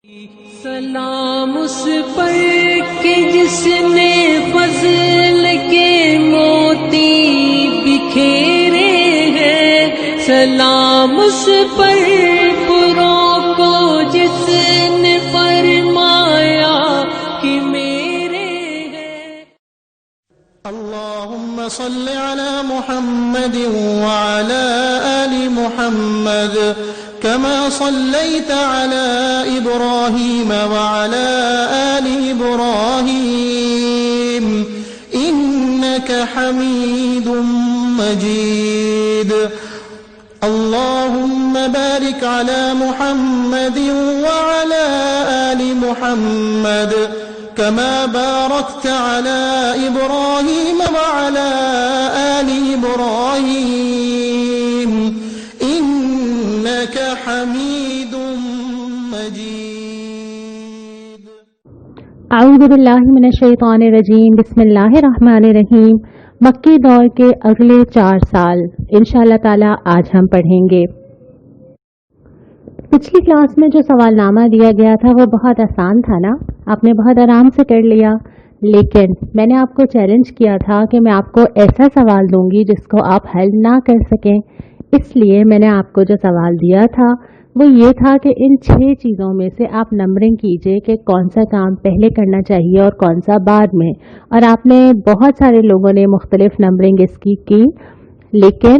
سلام اس پر کہ جس نے فضل کے موتی بکھیرے ہیں، سلام اس پر پروں کو جس نے فرمایا کہ میرے ہیں۔ اللهم صل على محمد وعلى آل محمد كما صليت على إبراهيم وعلى آل إبراهيم إنك حميد مجيد اللهم بارك على محمد وعلى آل محمد كما باركت على إبراهيم وعلى آل إبراهيم إنك حميد مجيد۔ اعوذ باللہ من الشیطان الرجیم، بسم اللہ الرحمن الرحیم۔ مکی دور کے اگلے 4 سال انشاءاللہ تعالی آج ہم پڑھیں گے۔ پچھلی کلاس میں جو سوال نامہ دیا گیا تھا وہ بہت آسان تھا نا، آپ نے بہت آرام سے کر لیا، لیکن میں نے آپ کو چیلنج کیا تھا کہ میں آپ کو ایسا سوال دوں گی جس کو آپ حل نہ کر سکیں، اس لیے میں نے آپ کو جو سوال دیا تھا وہ یہ تھا کہ ان 6 چیزوں میں سے آپ نمبرنگ کیجئے کہ کون سا کام پہلے کرنا چاہیے اور کون سا بعد میں، اور آپ نے بہت سارے لوگوں نے مختلف نمبرنگ اس کی، لیکن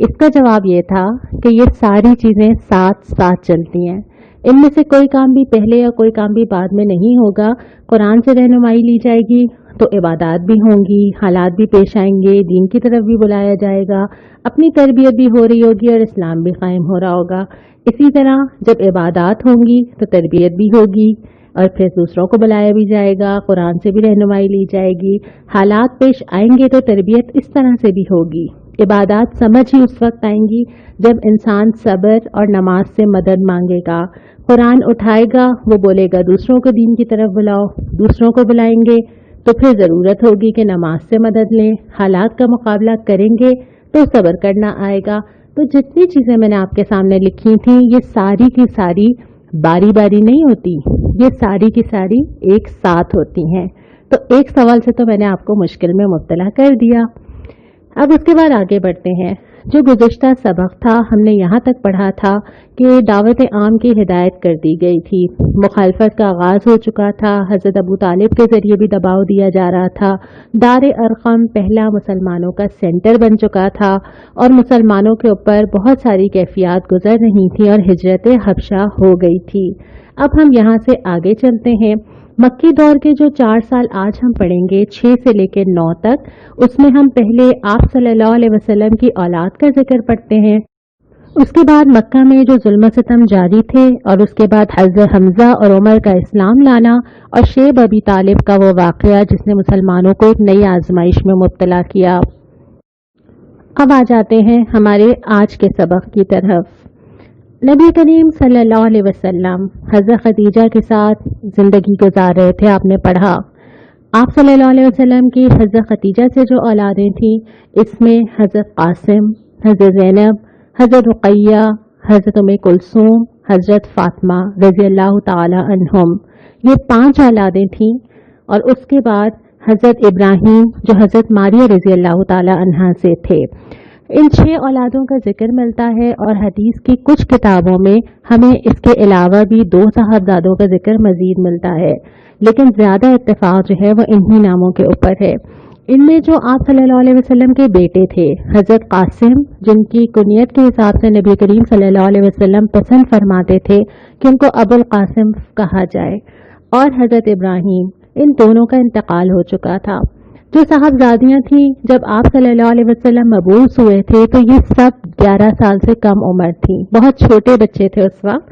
اس کا جواب یہ تھا کہ یہ ساری چیزیں ساتھ ساتھ چلتی ہیں، ان میں سے کوئی کام بھی پہلے اور کوئی کام بھی بعد میں نہیں ہوگا۔ قرآن سے رہنمائی لی جائے گی تو عبادات بھی ہوں گی، حالات بھی پیش آئیں گے، دین کی طرف بھی بلایا جائے گا، اپنی تربیت بھی ہو رہی ہوگی اور اسلام بھی قائم ہو رہا ہوگا۔ اسی طرح جب عبادات ہوں گی تو تربیت بھی ہوگی اور پھر دوسروں کو بلایا بھی جائے گا، قرآن سے بھی رہنمائی لی جائے گی، حالات پیش آئیں گے تو تربیت اس طرح سے بھی ہوگی۔ عبادات سمجھ ہی اس وقت آئیں گی جب انسان صبر اور نماز سے مدد مانگے گا، قرآن اٹھائے گا، وہ بولے گا دوسروں کو دین کی طرف بلاؤ، دوسروں کو بلائیں گے تو پھر ضرورت ہوگی کہ نماز سے مدد لیں، حالات کا مقابلہ کریں گے تو صبر کرنا آئے گا۔ تو جتنی چیزیں میں نے آپ کے سامنے لکھی تھیں یہ ساری کی ساری باری باری نہیں ہوتی، یہ ساری کی ساری ایک ساتھ ہوتی ہیں۔ تو ایک سوال سے تو میں نے آپ کو مشکل میں مبتلا کر دیا۔ اب اس کے بعد آگے بڑھتے ہیں۔ جو گزشتہ سبق تھا ہم نے یہاں تک پڑھا تھا کہ دعوت عام کی ہدایت کر دی گئی تھی، مخالفت کا آغاز ہو چکا تھا، حضرت ابو طالب کے ذریعے بھی دباؤ دیا جا رہا تھا، دار ارقم پہلا مسلمانوں کا سینٹر بن چکا تھا اور مسلمانوں کے اوپر بہت ساری کیفیات گزر رہی تھی اور ہجرت حبشہ ہو گئی تھی۔ اب ہم یہاں سے آگے چلتے ہیں۔ مکی دور کے جو 4 سال آج ہم پڑھیں گے 6 سے لے کے 9 تک، اس میں ہم پہلے آپ صلی اللہ علیہ وسلم کی اولاد کا ذکر پڑھتے ہیں، اس کے بعد مکہ میں جو ظلم و ستم جاری تھے، اور اس کے بعد حضرت حمزہ اور عمر کا اسلام لانا اور شیب ابی طالب کا وہ واقعہ جس نے مسلمانوں کو ایک نئی آزمائش میں مبتلا کیا۔ اب آ جاتے ہیں ہمارے آج کے سبق کی طرف۔ نبی کریم صلی اللہ علیہ وسلم حضرت خدیجہ کے ساتھ زندگی گزار رہے تھے، آپ نے پڑھا۔ آپ صلی اللہ علیہ وسلم کی حضرت خدیجہ سے جو اولادیں تھیں اس میں حضرت قاسم، حضرت زینب، حضرت رقیہ، حضرت ام کلثوم، حضرت فاطمہ رضی اللہ تعالی عنہم، یہ 5 اولادیں تھیں، اور اس کے بعد حضرت ابراہیم جو حضرت ماریہ رضی اللہ تعالی عنہا سے تھے۔ ان 6 اولادوں کا ذکر ملتا ہے اور حدیث کی کچھ کتابوں میں ہمیں اس کے علاوہ بھی 2 صاحبزادوں کا ذکر مزید ملتا ہے، لیکن زیادہ اتفاق جو ہے وہ انہی ناموں کے اوپر ہے۔ ان میں جو آپ صلی اللہ علیہ وسلم کے بیٹے تھے حضرت قاسم، جن کی کنیت کے حساب سے نبی کریم صلی اللہ علیہ وسلم پسند فرماتے تھے کہ ان کو ابو القاسم کہا جائے، اور حضرت ابراہیم، ان دونوں کا انتقال ہو چکا تھا۔ جو صاحبزادیاں تھیں جب آپ صلی اللہ علیہ وسلم مبعوث ہوئے تھے تو یہ سب 11 سال سے کم عمر تھیں، بہت چھوٹے بچے تھے اس وقت،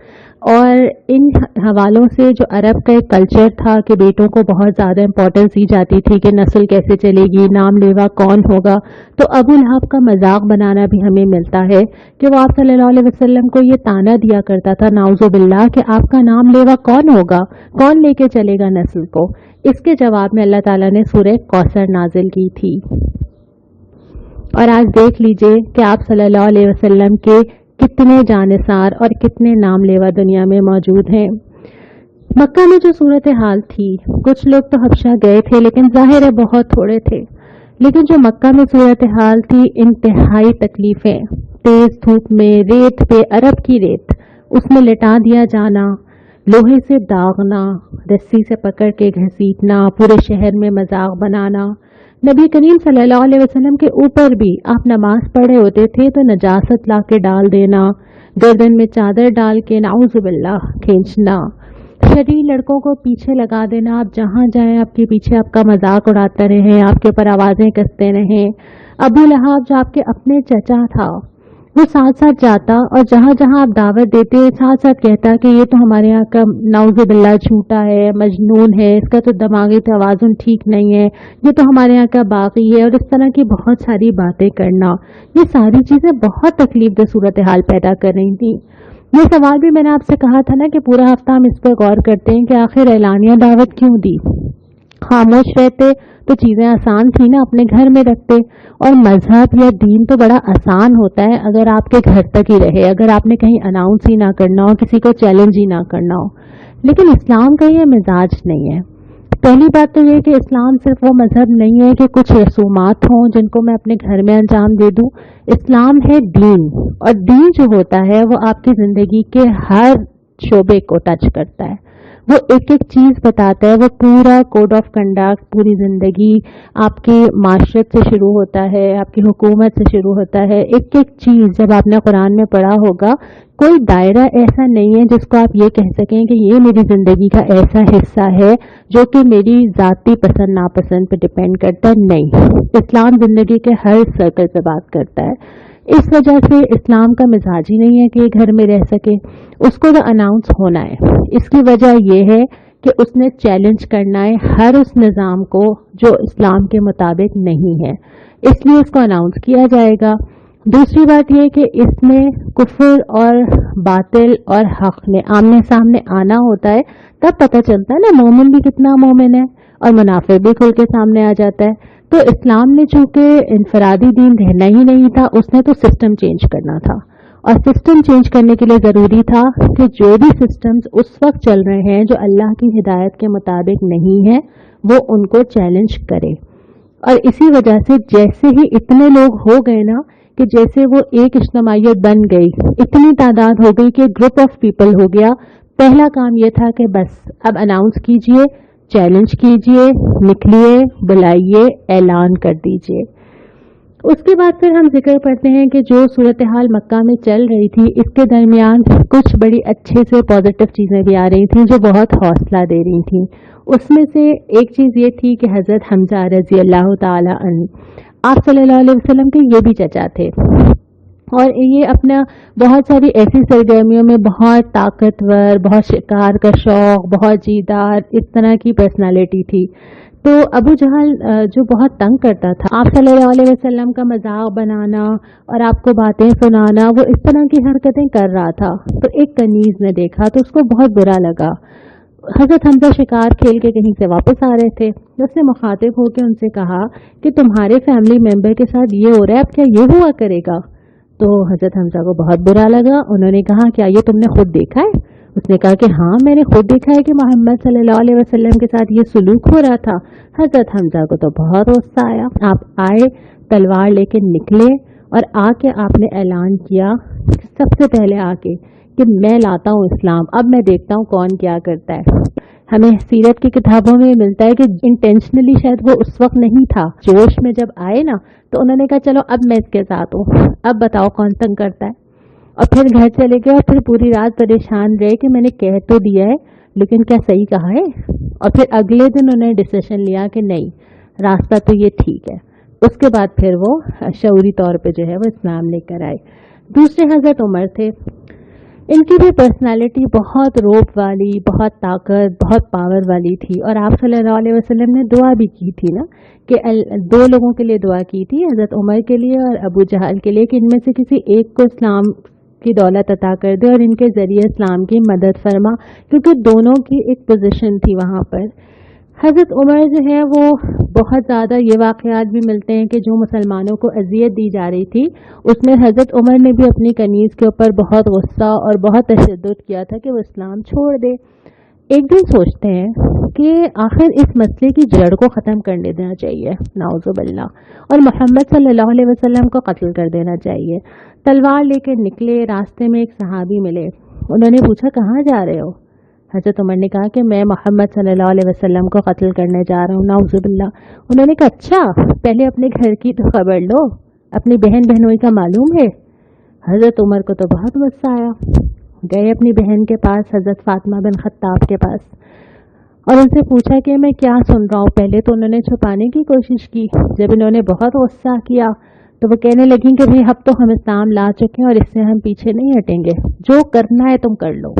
اور ان حوالوں سے جو عرب کا ایک کلچر تھا کہ بیٹوں کو بہت زیادہ امپورٹنس دی جاتی تھی کہ نسل کیسے چلے گی، نام لیوا کون ہوگا، تو ابو لہب کا مذاق بنانا بھی ہمیں ملتا ہے کہ وہ آپ صلی اللہ علیہ وسلم کو یہ طعنہ دیا کرتا تھا نعوذ باللہ کہ آپ کا نام لیوا کون ہوگا، کون لے کے چلے گا نسل کو۔ اس کے جواب میں اللہ تعالیٰ نے سورہ کوثر نازل کی تھی، اور آج دیکھ لیجئے کہ آپ صلی اللہ علیہ وسلم کے کتنے جانثار اور کتنے نام لیوا دنیا میں موجود ہیں۔ मक्का में जो सूरत हाल थी, कुछ लोग तो हबशा गए थे लेकिन जाहिर है बहुत थोड़े थे, लेकिन जो मक्का में सूरत हाल थी, इंतहाई तकलीफें, तेज धूप में रेत पे, अरब की रेत, उसमें लिटा दिया जाना, लोहे से दागना, रस्सी से पकड़ के घसीटना, पूरे शहर में मजाक बनाना। नबी करीम सल्लल्लाहु अलैहि वसल्लम के ऊपर भी आप नमाज पढ़े होते थे तो नजासत ला के डाल देना, गर्दन में चादर डाल के नाउजुबिल्लाह खींचना, शरीर लड़कों को पीछे लगा देना, आप जहां जाएं आपके पीछे आपका मजाक उड़ाते रहे, आपके ऊपर आवाजें कसते रहे। अबू लहाब जो आपके अपने चचा था, वो साथ साथ जाता और जहां जहां आप दावत देते साथ साथ कहता कि ये तो हमारे यहाँ का नाउजुबिल्लाह झूठा है, मजनून है, इसका तो दिमागी तवाज़ुन ठीक नहीं है, ये तो हमारे यहाँ का बागी है, और इस तरह की बहुत सारी बातें करना। ये सारी चीजें बहुत तकलीफ दे सूरत हाल पैदा कर रही थी। ये सवाल भी मैंने आपसे कहा था ना कि पूरा हफ्ता हम इस पर गौर करते हैं कि आखिर एलानिया दावत क्यों दी। खामोश रहते तो चीजें आसान थी ना, अपने घर में रखते। और मजहब या दीन तो बड़ा आसान होता है अगर आपके घर तक ही रहे, अगर आपने कहीं अनाउंस ही ना करना हो, किसी को चैलेंज ही ना करना हो। लेकिन इस्लाम का ये मिजाज नहीं है। पहली बात तो ये कि इस्लाम सिर्फ वो मजहब नहीं है कि कुछ रसूमात हों जिनको मैं अपने घर में अंजाम दे दूं। इस्लाम है दीन, और दीन जो होता है वो आपकी जिंदगी के हर शोबे को टच करता है। वो एक एक चीज बताता है, वो पूरा कोड ऑफ कंडक्ट, पूरी जिंदगी आपकी माशरत से शुरू होता है, आपकी हुकूमत से शुरू होता है। एक एक चीज जब आपने कुरान में पढ़ा होगा, कोई दायरा ऐसा नहीं है जिसको आप ये कह सकें कि ये मेरी जिंदगी का ऐसा हिस्सा है जो कि मेरी जाती पसंद नापसंद पे डिपेंड करता है। नहीं, इस्लाम जिंदगी के हर सर्कल पे बात करता है। इस वजह से इस्लाम का मिजाज ही नहीं है कि ये घर में रह सके, उसको तो अनाउंस होना है। इसकी वजह यह है कि उसने चैलेंज करना है हर उस निज़ाम को जो इस्लाम के मुताबिक नहीं है, इसलिए इसको अनाउंस किया जाएगा। दूसरी बात यह कि इसमें कुफर और बातिल और हक ने आमने सामने आना होता है, तब पता चलता है ना मोमिन भी कितना मोमिन है और मुनाफिक भी खुल के सामने आ जाता है। तो इस्लाम ने चूंकि इनफरादी दीन रहना ही नहीं था, उसने तो सिस्टम चेंज करना था, और सिस्टम चेंज करने के लिए जरूरी था कि जो भी सिस्टम्स उस वक्त चल रहे हैं जो अल्लाह की हिदायत के मुताबिक नहीं है, वो उनको चैलेंज करे। और इसी वजह से जैसे ही इतने लोग हो गए ना कि जैसे वो एक इज्तिमाइयत बन गई, इतनी तादाद हो गई कि ग्रुप ऑफ पीपल हो गया, पहला काम यह था कि बस अब अनाउंस कीजिए, चैलेंज कीजिए, निकलिए, बुलाइए, ऐलान कर दीजिए। उसके बाद फिर हम जिक्र करते हैं कि जो सूरत हाल मक्का में चल रही थी, इसके दरमियान कुछ बड़ी अच्छे से पॉजिटिव चीज़ें भी आ रही थी जो बहुत हौसला दे रही थी। उसमें से एक चीज़ ये थी कि हज़रत हमजा रज़ी अल्लाह ताला अन्हु आप सल्लल्लाहु अलैहि वसल्लम के ये भी चचा थे, और ये अपना बहुत सारी ऐसी सरगर्मियों में बहुत ताकतवर, बहुत शिकार का शौक, बहुत जीदार, इस तरह की पर्सनालिटी थी। तो अबू जहल जो बहुत तंग करता था, आप सल्लल्लाहु अलैहि वसल्लम का मजाक बनाना और आपको बातें सुनाना, वो इस तरह की हरकतें कर रहा था। तो एक कनीज ने देखा तो उसको बहुत बुरा लगा। हजरत हमजा शिकार खेल के कहीं से वापस आ रहे थे, उसने मुखातिब होकर उनसे कहा कि तुम्हारे फैमिली मेंबर के साथ ये हो रहा है, अब क्या ये हुआ करेगा? तो हजरत हमजा को बहुत बुरा लगा। उन्होंने कहा क्या ये तुमने खुद देखा है? उसने कहा कि हाँ, मैंने खुद देखा है कि मोहम्मद सल्लल्लाहु अलैहि वसल्लम के साथ ये सुलूक हो रहा था। हजरत हमजा को तो बहुत गुस्सा आया। आप आए, तलवार लेके निकले और आके आपने ऐलान किया सबसे पहले आके कि मैं लाता हूँ इस्लाम, अब मैं देखता हूँ कौन क्या करता है। हमें सीरत की किताबों में मिलता है कि इंटेंशनली शायद वो उस वक्त नहीं था, जोश में जब आए ना तो उन्होंने कहा चलो अब मैं इसके साथ हूँ, अब बताओ कौन तंग करता है। और फिर घर चले गए और फिर पूरी रात परेशान रहे कि मैंने कह तो दिया है लेकिन क्या सही कहा है। और फिर अगले दिन उन्होंने डिसीजन लिया कि नहीं, रास्ता तो ये ठीक है। उसके बाद फिर वो शऊरी तौर पे जो है वो इस्लाम लेकर आए। दूसरे हजरत उमर थे, इनकी भी पर्सनालिटी बहुत रोब वाली, बहुत ताकत, बहुत पावर वाली थी। और आप सल्लल्लाहु अलैहि वसल्लम ने दुआ भी की थी ना कि दो लोगों के लिए दुआ की थी, हजरत उमर के लिए और अबू जहल के लिए, कि इनमें से किसी एक को इस्लाम की दौलत अता कर दे और इनके जरिए इस्लाम की मदद फरमा, क्योंकि दोनों की एक पोजीशन थी वहाँ पर। हजरत उमर जो है वो बहुत ज़्यादा, ये वाक़यात भी मिलते हैं कि जो मुसलमानों को अजियत दी जा रही थी उसमें हजरत उमर ने भी अपनी कनीज़ के ऊपर बहुत गुस्सा और बहुत तशद्दुद किया था कि वो इस्लाम छोड़ दे। एक दिन सोचते हैं कि आखिर इस मसले की जड़ को ख़त्म करने देना चाहिए, नाउज़ुबिल्लाह, और मोहम्मद सल्लल्लाहु अलैहि वसल्लम को कत्ल कर देना चाहिए। तलवार लेकर निकले, रास्ते में एक सहाबी मिले। उन्होंने पूछा, कहाँ जा रहे हो? हज़रत उमर ने कहा कि मैं मोहम्मद सल्लल्लाहु अलैहि वसल्लम को कत्ल करने जा रहा हूँ, नाउज़ुबिल्लाह। उन्होंने कहा, अच्छा, पहले अपने घर की तो खबर लो, अपनी बहन बहनोई का मालूम है? हज़रत उमर को तो बहुत गुस्सा आया। गए अपनी बहन के पास, हज़रत फातिमा बिन खत्ताब के पास, और उनसे पूछा कि मैं क्या सुन रहा हूँ। पहले तो उन्होंने छुपाने की कोशिश की। जब इन्होंने बहुत गुस्सा किया तो वो कहने लगी कि भाई अब तो हम इस्लाम ला चुके हैं और इससे हम पीछे नहीं हटेंगे, जो करना है तुम कर लो।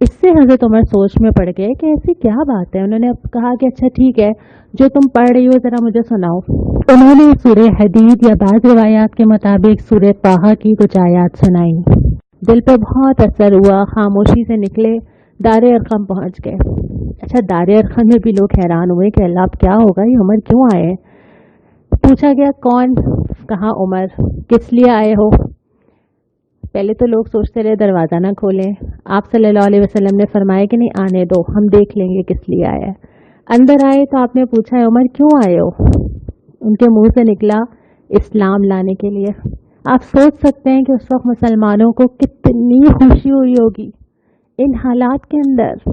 इससे हज़रत उमर सोच में पड़ गए कि ऐसी क्या बात है। उन्होंने कहा कि अच्छा ठीक है, जो तुम पढ़ रही हो ज़रा मुझे सुनाओ। उन्होंने सूरह हदीद या बाज़ रिवायात के मुताबिक सूरह ताहा की कुछ आयात सुनाई। दिल पे बहुत असर हुआ, खामोशी से निकले, दारे अरकम पहुंच गए। अच्छा, दारे अरकम में भी लोग हैरान हुए कि अल्लाह अब क्या होगा, ये उमर क्यों आए? पूछा गया, कौन? कहा, उमर। किस लिए आए हो? पहले तो लोग सोचते रहे दरवाज़ा ना खोलें। आप सल्लल्लाहु अलैहि वसल्लम ने फरमाया कि नहीं, आने दो, हम देख लेंगे किस लिए आया है। अंदर आए तो आपने पूछा, उमर क्यों आए हो? उनके मुंह से निकला, इस्लाम लाने के लिए। आप सोच सकते हैं कि उस वक्त मुसलमानों को कितनी खुशी हुई होगी इन हालात के अंदर।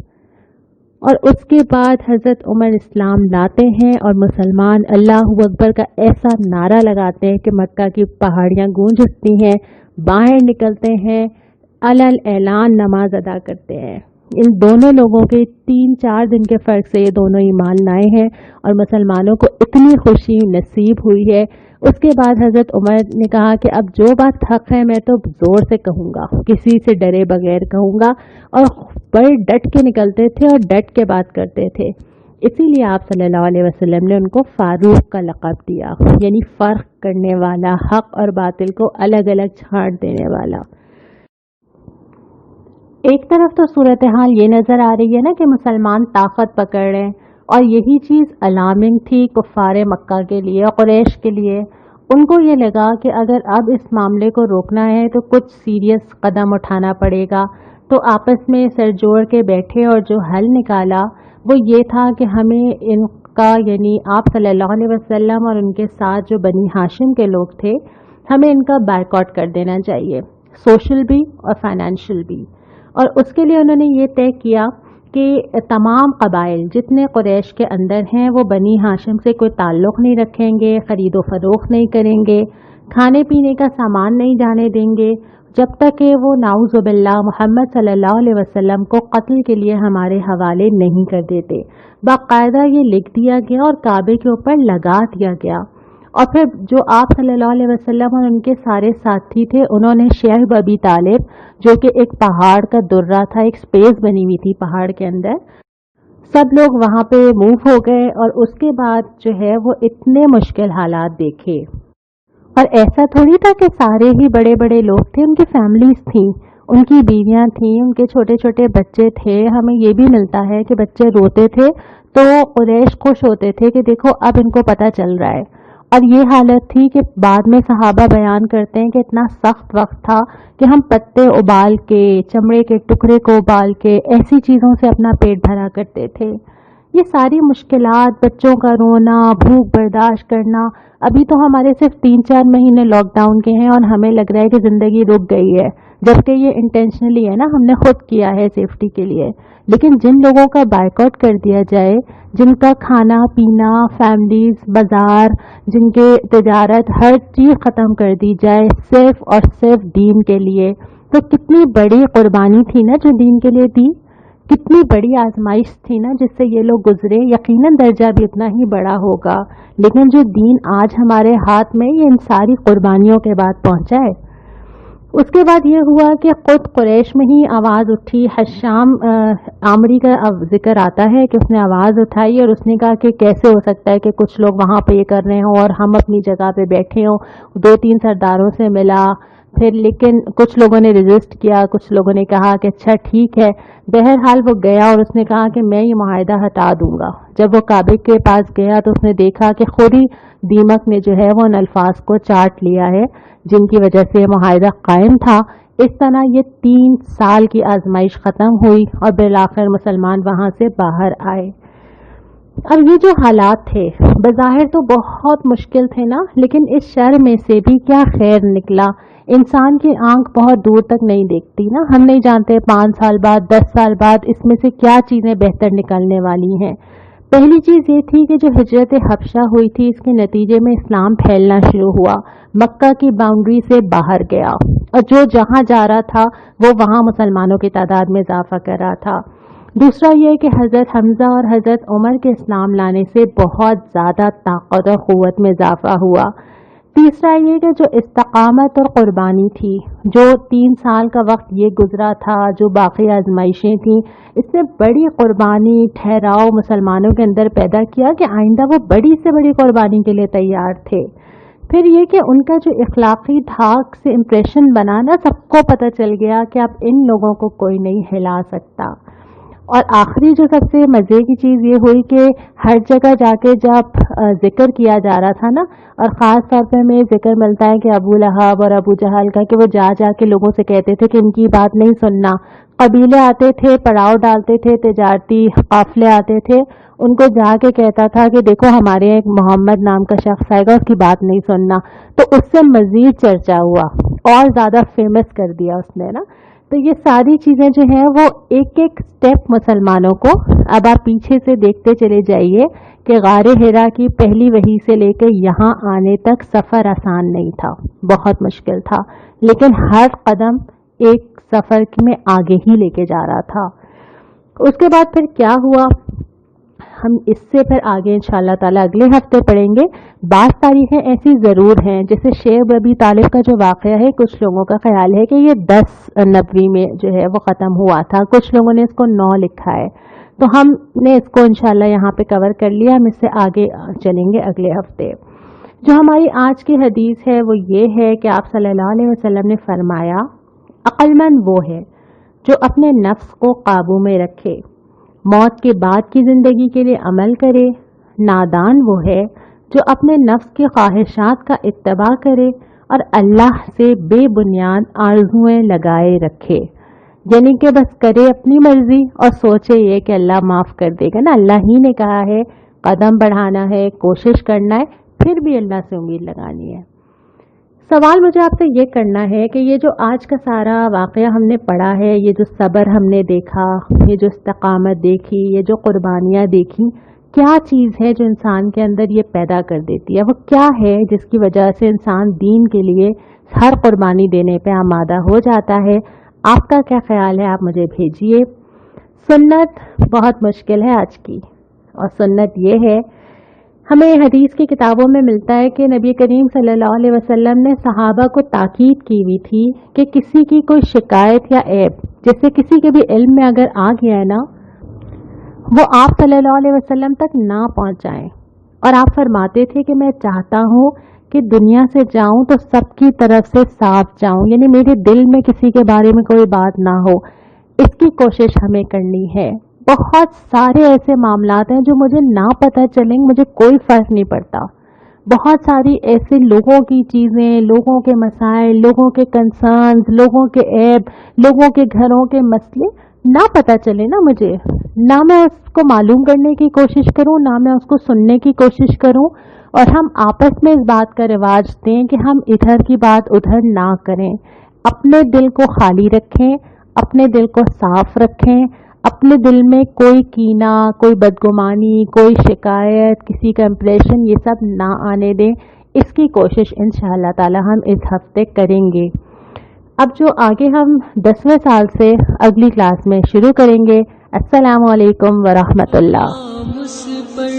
और उसके बाद हज़रत उमर इस्लाम लाते हैं और मुसलमान अल्लाहु अकबर का ऐसा नारा लगाते हैं कि मक्का की पहाड़ियाँ गूंज उठती हैं, बाहर निकलते हैं, अलल ऐलान नमाज अदा करते हैं। इन दोनों लोगों के 3-4 दिन के फ़र्क से ये दोनों ईमान लाए हैं और मुसलमानों को इतनी खुशी नसीब हुई है। उसके बाद हज़रत उमर ने कहा कि अब जो बात हक़ है मैं तो ज़ोर से कहूँगा, किसी से डरे बगैर कहूँगा, और बड़े डट के निकलते थे और डट के बात करते थे। इसीलिए आप सल्लल्लाहु अलैहि वसल्लम ने उनको फारूक का लक़ब दिया, यानी फ़र्क करने वाला, हक़ और बातिल को अलग अलग छांट देने वाला। एक तरफ तो सूरत हाल ये नज़र आ रही है ना कि मुसलमान ताकत पकड़ रहे हैं, और यही चीज़ अलार्मिंग थी कुफ़ारे मक्का के लिए, कुरैश के लिए। उनको ये लगा कि अगर अब इस मामले को रोकना है तो कुछ सीरियस कदम उठाना पड़ेगा। तो आपस में सर जोड़ के बैठे और जो हल निकाला वो ये था कि हमें इनका, यानी आप सल्लल्लाहु अलैहि वसल्लम और उनके साथ जो बनी हाशिम के लोग थे, हमें इनका बायकॉट कर देना चाहिए, सोशल भी और फाइनेंशियल भी। और उसके लिए उन्होंने ये तय किया कि तमाम कबाइल जितने कुरैश के अंदर हैं वो बनी हाशिम से कोई ताल्लुक़ नहीं रखेंगे, ख़रीदो फ़रोख्त नहीं करेंगे, खाने पीने का सामान नहीं जाने देंगे जब तक कि वो नाउज़ुबिल्लाह मोहम्मद सल्लल्लाहु अलैहि वसल्लम को कत्ल के लिए हमारे हवाले नहीं कर देते। बाकायदा ये लिख दिया गया और काबे के ऊपर लगा दिया गया। और फिर जो आप सल्लल्लाहु अलैहि वसल्लम और उनके सारे साथी थे, उन्होंने शेख अबी तालिब, जो कि एक पहाड़ का दुर्रा था, एक स्पेस बनी हुई थी पहाड़ के अंदर, सब लोग वहाँ पे मूव हो गए। और उसके बाद जो है वो इतने मुश्किल हालात देखे। और ऐसा थोड़ी था कि सारे ही बड़े बड़े लोग थे, उनकी फैमिलीज थी, उनकी बीवियां थी, उनके छोटे छोटे बच्चे थे। हमें ये भी मिलता है कि बच्चे रोते थे तो कुरैश खुश होते थे कि देखो अब इनको पता चल रहा है। और ये हालत थी कि बाद में सहाबा बयान करते हैं कि इतना सख्त वक्त था कि हम पत्ते उबाल के, चमड़े के टुकड़े को उबाल के, ऐसी चीज़ों से अपना पेट भरा करते थे। ये सारी मुश्किलात, बच्चों का रोना, भूख बर्दाश्त करना। अभी तो हमारे सिर्फ 3-4 महीने लॉकडाउन के हैं और हमें लग रहा है कि ज़िंदगी रुक गई है, जबकि ये इंटेंशनली है ना, हमने खुद किया है सेफ्टी के लिए। लेकिन जिन लोगों का बायकॉट कर दिया जाए, जिनका खाना पीना, फैमिलीज, बाजार, जिनके तिजारत, हर चीज़ ख़त्म कर दी जाए सिर्फ और सिर्फ दीन के लिए, तो कितनी बड़ी कुर्बानी थी ना जो दीन के लिए दी। कितनी बड़ी आजमाइश थी ना जिससे ये लोग गुजरे। यकीनन दर्जा भी उतना ही बड़ा होगा, लेकिन जो दीन आज हमारे हाथ में, ये इन सारी कुर्बानियों के बाद पहुंचा है। उसके बाद ये हुआ कि खुद कुरैश में ही आवाज़ उठी। हशाम आमरी का जिक्र आता है कि उसने आवाज़ उठाई और उसने कहा कि कैसे हो सकता है कि कुछ लोग वहाँ पे ये कर रहे हों और हम अपनी जगह पे बैठे हों। 2-3 सरदारों से मिला फिर, लेकिन कुछ लोगों ने रेजिस्ट किया, कुछ लोगों ने कहा कि अच्छा ठीक है। बहरहाल वो गया और उसने कहा कि मैं ये मुआहिदा हटा दूंगा। जब वो काबे के पास गया तो उसने देखा कि खुद ही दीमक ने जो है वो उन अल्फाज को चाट लिया है जिनकी वजह से मुआहिदा कायम था। اس طرح یہ 3 سال کی آزمائش ختم ہوئی اور بالآخر مسلمان وہاں سے باہر آئے۔ اب یہ جو حالات تھے بظاہر تو بہت مشکل تھے نا، لیکن اس شر میں سے بھی کیا خیر نکلا؟ انسان کی آنکھ بہت دور تک نہیں دیکھتی نا، ہم نہیں جانتے 5 سال بعد 10 سال بعد اس میں سے کیا چیزیں بہتر نکلنے والی ہیں۔ پہلی چیز یہ تھی کہ جو ہجرت حبشہ ہوئی تھی اس کے نتیجے میں اسلام پھیلنا شروع ہوا، مکہ کی باؤنڈری سے باہر گیا اور جو جہاں جا رہا تھا وہ وہاں مسلمانوں کی تعداد میں اضافہ کر رہا تھا۔ دوسرا یہ کہ حضرت حمزہ اور حضرت عمر کے اسلام لانے سے بہت زیادہ طاقت اور قوت میں اضافہ ہوا۔ تیسرا یہ کہ جو استقامت اور قربانی تھی، جو 3 سال کا وقت یہ گزرا تھا، جو باقی آزمائشیں تھیں، اس نے بڑی قربانی ٹھہراؤ مسلمانوں کے اندر پیدا کیا کہ آئندہ وہ بڑی سے بڑی قربانی کے لیے تیار تھے۔ پھر یہ کہ ان کا جو اخلاقی دھاک سے امپریشن بنا نا، سب کو پتہ چل گیا کہ اب ان لوگوں کو کوئی نہیں ہلا سکتا۔ اور آخری جو سب سے مزے کی چیز یہ ہوئی کہ ہر جگہ جا کے جب ذکر کیا جا رہا تھا نا، اور خاص طور پہ ہمیں ذکر ملتا ہے کہ ابو لہب اور ابو جہل کا، کہ وہ جا جا کے لوگوں سے کہتے تھے کہ ان کی بات نہیں سننا۔ قبیلے آتے تھے، پڑاؤ ڈالتے تھے، تجارتی قافلے آتے تھے، ان کو جا کے کہتا تھا کہ دیکھو ہمارے ایک محمد نام کا شخص آئے گا، اس کی بات نہیں سننا۔ تو اس سے مزید چرچا ہوا اور زیادہ فیمس کر دیا اس نے نا۔ تو یہ ساری چیزیں جو ہیں وہ ایک ایک سٹیپ مسلمانوں کو، اب آپ پیچھے سے دیکھتے چلے جائیے کہ غار حرا کی پہلی وحی سے لے کے یہاں آنے تک سفر آسان نہیں تھا، بہت مشکل تھا، لیکن ہر قدم ایک سفر میں آگے ہی لے کے جا رہا تھا۔ اس کے بعد پھر کیا ہوا ہم اس سے پھر آگے انشاءاللہ تعالی اگلے ہفتے پڑھیں گے۔ بعض تاریخیں ایسی ضرور ہیں، جیسے شیخ ابی طالب کا جو واقعہ ہے، کچھ لوگوں کا خیال ہے کہ یہ 10 نبوی میں جو ہے وہ ختم ہوا تھا، کچھ لوگوں نے اس کو 9 لکھا ہے، تو ہم نے اس کو انشاءاللہ یہاں پہ کور کر لیا۔ ہم اس سے آگے چلیں گے اگلے ہفتے۔ جو ہماری آج کی حدیث ہے وہ یہ ہے کہ آپ صلی اللہ علیہ وسلم نے فرمایا، عقل مند وہ ہے جو اپنے نفس کو قابو میں رکھے، موت کے بعد کی زندگی کے لیے عمل کرے۔ نادان وہ ہے جو اپنے نفس کی خواہشات کا اتباع کرے اور اللہ سے بے بنیاد آرزویں لگائے رکھے، یعنی کہ بس کرے اپنی مرضی اور سوچے یہ کہ اللہ معاف کر دے گا نا، اللہ ہی نے کہا ہے، قدم بڑھانا ہے، کوشش کرنا ہے، پھر بھی اللہ سے امید لگانی ہے۔ سوال مجھے آپ سے یہ کرنا ہے کہ یہ جو آج کا سارا واقعہ ہم نے پڑھا ہے، یہ جو صبر ہم نے دیکھا، یہ جو استقامت دیکھی، یہ جو قربانیاں دیکھی، کیا چیز ہے جو انسان کے اندر یہ پیدا کر دیتی ہے؟ وہ کیا ہے جس کی وجہ سے انسان دین کے لیے ہر قربانی دینے پہ آمادہ ہو جاتا ہے؟ آپ کا کیا خیال ہے؟ آپ مجھے بھیجیے۔ سنت بہت مشکل ہے آج کی، اور سنت یہ ہے، ہمیں حدیث کی کتابوں میں ملتا ہے کہ نبی کریم صلی اللہ علیہ وسلم نے صحابہ کو تاکید کی ہوئی تھی کہ کسی کی کوئی شکایت یا عیب، جیسے کسی کے بھی علم میں اگر آ گیا ہے نا، وہ آپ صلی اللہ علیہ وسلم تک نہ پہنچائیں۔ اور آپ فرماتے تھے کہ میں چاہتا ہوں کہ دنیا سے جاؤں تو سب کی طرف سے صاف جاؤں، یعنی میرے دل میں کسی کے بارے میں کوئی بات نہ ہو۔ اس کی کوشش ہمیں کرنی ہے۔ بہت سارے ایسے معاملات ہیں جو مجھے نہ پتہ چلیں، مجھے کوئی فرق نہیں پڑتا۔ بہت ساری ایسے لوگوں کی چیزیں، لوگوں کے مسائل، لوگوں کے کنسرنز، لوگوں کے عیب، لوگوں کے گھروں کے مسئلے نہ پتہ چلے نا مجھے، نہ میں اس کو معلوم کرنے کی کوشش کروں، نہ میں اس کو سننے کی کوشش کروں، اور ہم آپس میں اس بات کا رواج دیں کہ ہم ادھر کی بات ادھر نہ کریں۔ اپنے دل کو خالی رکھیں، اپنے دل کو صاف رکھیں، اپنے دل میں کوئی کینہ، کوئی بدگمانی، کوئی شکایت، کسی کا امپریشن، یہ سب نہ آنے دیں۔ اس کی کوشش انشاءاللہ تعالی ہم اس ہفتے کریں گے۔ اب جو آگے ہم 10ویں سال سے اگلی کلاس میں شروع کریں گے۔ السلام علیکم ورحمۃ اللہ۔ اس پر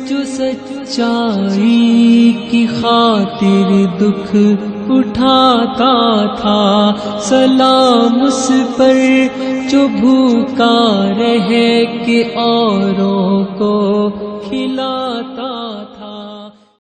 جو سچائی کی خاطر دکھ اٹھاتا تھا، سلام اس پر جو بھوکا رہ کے اوروں کو کھلاتا